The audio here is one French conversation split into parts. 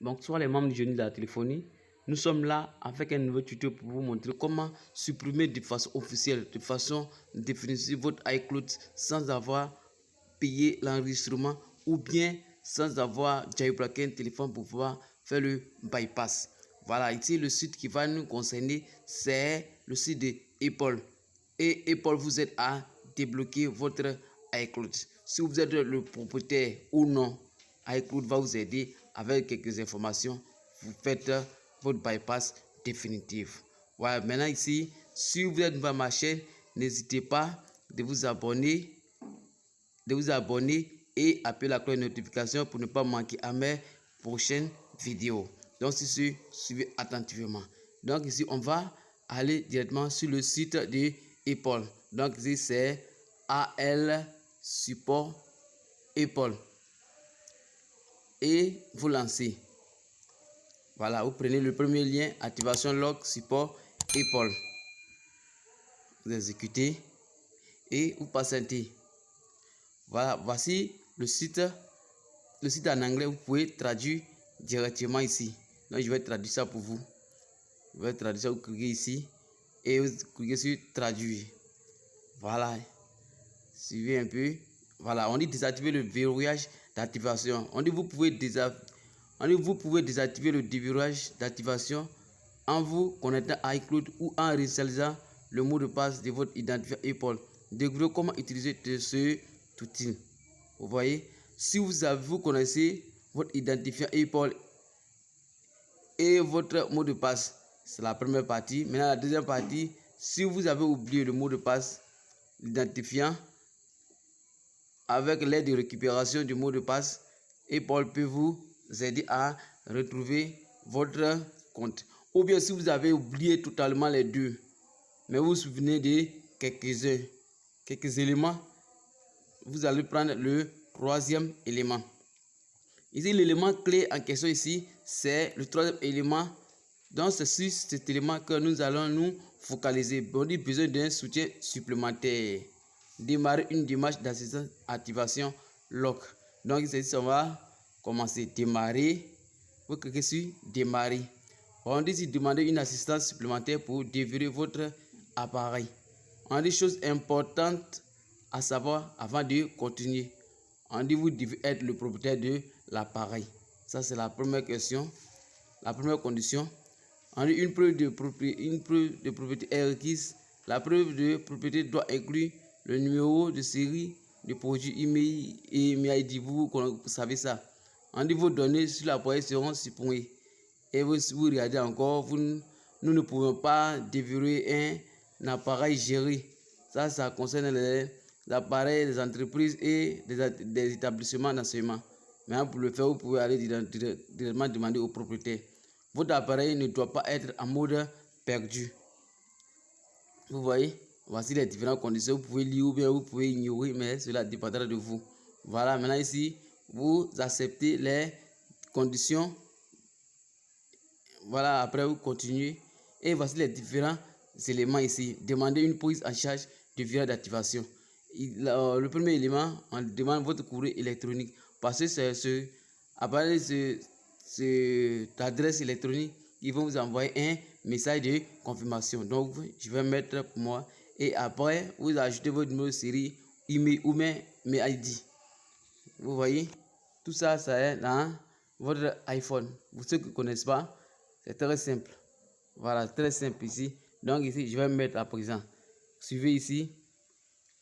Bonsoir les membres du génie de la téléphonie. Nous sommes là avec un nouveau tuto pour vous montrer comment supprimer de façon officielle, de façon définitive votre iCloud sans avoir payé l'enregistrement ou bien sans avoir jailbreaké un téléphone pour pouvoir faire le bypass. Voilà, ici le site qui va nous concerner, c'est le site de Apple. Et Apple vous aide à débloquer votre iCloud. Si vous êtes le propriétaire ou non, iCloud va vous aider avec quelques informations. Vous faites votre bypass définitif. Voilà, maintenant ici, si vous êtes dans ma chaîne, n'hésitez pas de vous abonner, et appuyer la cloche de notification pour ne pas manquer à mes prochaines vidéos. Donc, si suivez attentivement. Donc, ici, on va aller directement sur le site de Apple. Donc, ici, c'est AL Support Apple. Et vous lancez. Voilà, vous prenez le premier lien, activation log support Apple. Vous exécutez et vous patientez. Voilà, voici le site en anglais. Vous pouvez traduire directement ici. Donc, je vais traduire ça pour vous. Je vais traduire ça, vous cliquez ici et vous cliquez sur traduire. Voilà, suivez un peu. Voilà, on dit désactiver le verrouillage d'activation. On dit vous pouvez désactiver le verrouillage d'activation en vous connectant à iCloud ou en réinitialisant le mot de passe de votre identifiant Apple. Découvrez comment utiliser ce outil. Vous voyez, si vous connaissez votre identifiant Apple et votre mot de passe, c'est la première partie. Maintenant, la deuxième partie, si vous avez oublié le mot de passe, l'identifiant, avec l'aide de récupération du mot de passe, Apple peut vous aider à retrouver votre compte. Ou bien si vous avez oublié totalement les deux, mais vous vous souvenez de quelques éléments, vous allez prendre le troisième élément. Ici, l'élément clé en question ici, c'est le troisième élément. Donc, c'est sur cet élément que nous allons nous focaliser. On a besoin d'un soutien supplémentaire. Démarrer une démarche d'assistance activation lock. Donc, ici, on va commencer. Démarrer. Vous cliquez sur démarrer. On dit ici demander une assistance supplémentaire pour déverrouiller votre appareil. On dit chose importante à savoir avant de continuer. On dit vous devez être le propriétaire de l'appareil. Ça, c'est la première question. La première condition. On dit une preuve de propriété est requise. La preuve de propriété doit inclure le numéro de série de produit email et email ID. Vous savez ça. On dit vos données sur l'appareil seront supprimées. Et vous regardez encore, nous ne pouvons pas déverrouiller un appareil géré. Ça concerne les appareils des entreprises et des établissements d'enseignement. Maintenant, pour le faire, vous pouvez aller directement demander au propriétaire. Votre appareil ne doit pas être en mode perdu. Vous voyez, voici les différentes conditions. Vous pouvez lire ou bien vous pouvez ignorer, mais cela dépendra de vous. Voilà, maintenant ici, vous acceptez les conditions. Voilà, après vous continuez. Et voici les différents éléments ici. Demandez une prise en charge du virage d'activation. Le premier élément, on demande votre courrier électronique. Parce que c'est après cette adresse électronique, ils vont vous envoyer un message de confirmation. Donc, je vais mettre pour moi. Et après, vous ajoutez votre numéro de série, email ou mes ID. Vous voyez, tout ça, ça est dans votre iPhone. Pour ceux qui ne connaissent pas, c'est très simple. Voilà, très simple ici. Donc, ici, je vais mettre à présent. Suivez ici.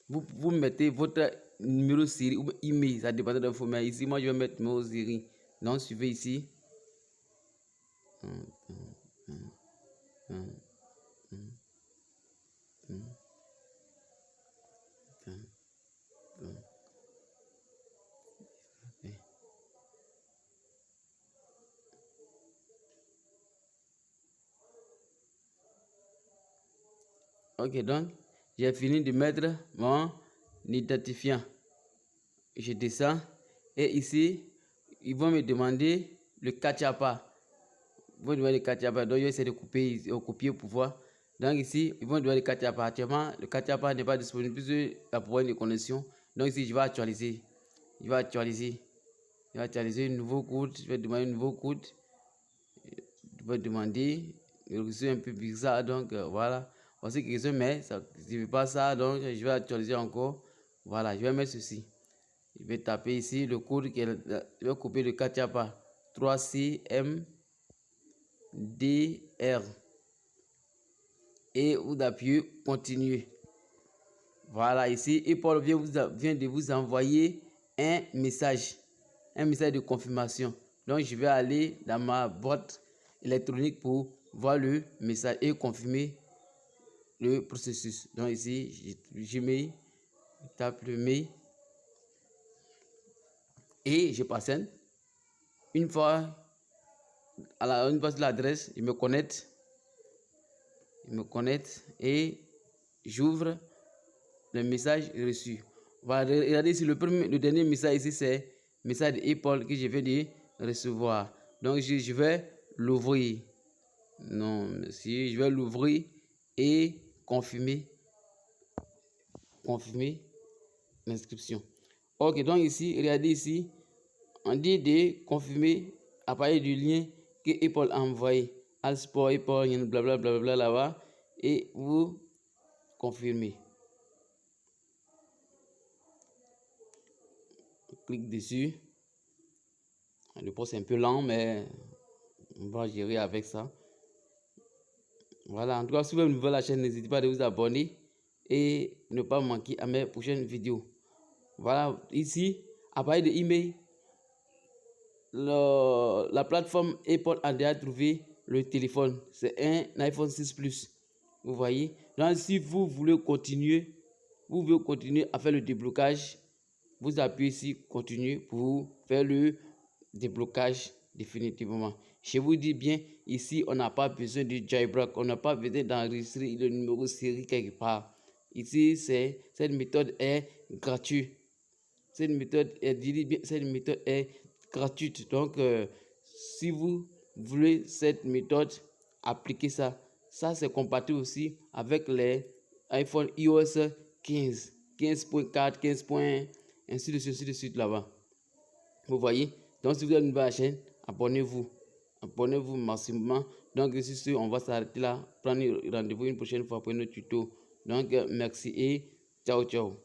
Vous mettez votre numéro de série ou email, ça dépend de l'info. Mais ici, moi, je vais mettre numéro de série. Donc, suivez ici. Ok, donc, j'ai fini de mettre mon identifiant. Je descends et ici, ils vont me demander le CAPTCHA. Ils vont demander le CAPTCHA. Donc, je vais essayer de copier pour voir. Donc, ici, ils vont demander le CAPTCHA. Actuellement, le CAPTCHA n'est pas disponible puisque la problème de connexion. Donc, ici, je vais actualiser. Je vais actualiser un nouveau code. Je vais demander un nouveau code. vais demander le réseau un peu bizarre, donc voilà. Voici quelque chose, mais ça ne veut pas ça, donc je vais actualiser encore. Voilà, je vais mettre ceci. Je vais taper ici le code, je vais copier le Katiapa 3CMDR. Et vous appuyez continuer. Voilà, ici, et Paul vient de vous envoyer un message de confirmation. Donc, je vais aller dans ma boîte électronique pour voir le message et confirmer le processus. Donc, ici, je tape le mail et je passe. Une fois sur l'adresse, je me connecte. Et j'ouvre le message reçu. Voilà, regardez ici, le dernier message ici, c'est le message d'Apple que je viens de recevoir. Donc, je vais l'ouvrir. Non, merci. Je vais l'ouvrir et confirmer l'inscription. Ok, donc ici, regardez ici, on dit de confirmer à partir du lien que Apple a envoyé. Alsport, Apple, blablabla là-bas, et vous confirmez. Clique dessus. Le poste est un peu lent, mais on va gérer avec ça. Voilà, en tout cas, si vous êtes nouveau à la chaîne, n'hésitez pas à vous abonner et ne pas manquer à mes prochaines vidéos. Voilà, ici, à partir de email, la plateforme Apple a déjà trouvé le téléphone. C'est un iPhone 6 Plus. Vous voyez? Donc, si vous voulez continuer, à faire le déblocage, vous appuyez ici, continuer pour faire le déblocage définitivement. Je vous dis bien, ici, on n'a pas besoin de jailbreak, on n'a pas besoin d'enregistrer le numéro série quelque part. Ici, cette méthode est gratuite. Cette méthode est gratuite. Donc, si vous voulez cette méthode, appliquez ça. Ça, c'est compatible aussi avec les iPhone iOS 15, 15.4, 15.1, ainsi de suite là-bas. Vous voyez? Donc, si vous êtes nouveau à la chaîne, abonnez-vous. Abonnez-vous massivement. Donc, ici, on va s'arrêter là. Prenez rendez-vous une prochaine fois pour un autre tuto. Donc, merci et ciao, ciao.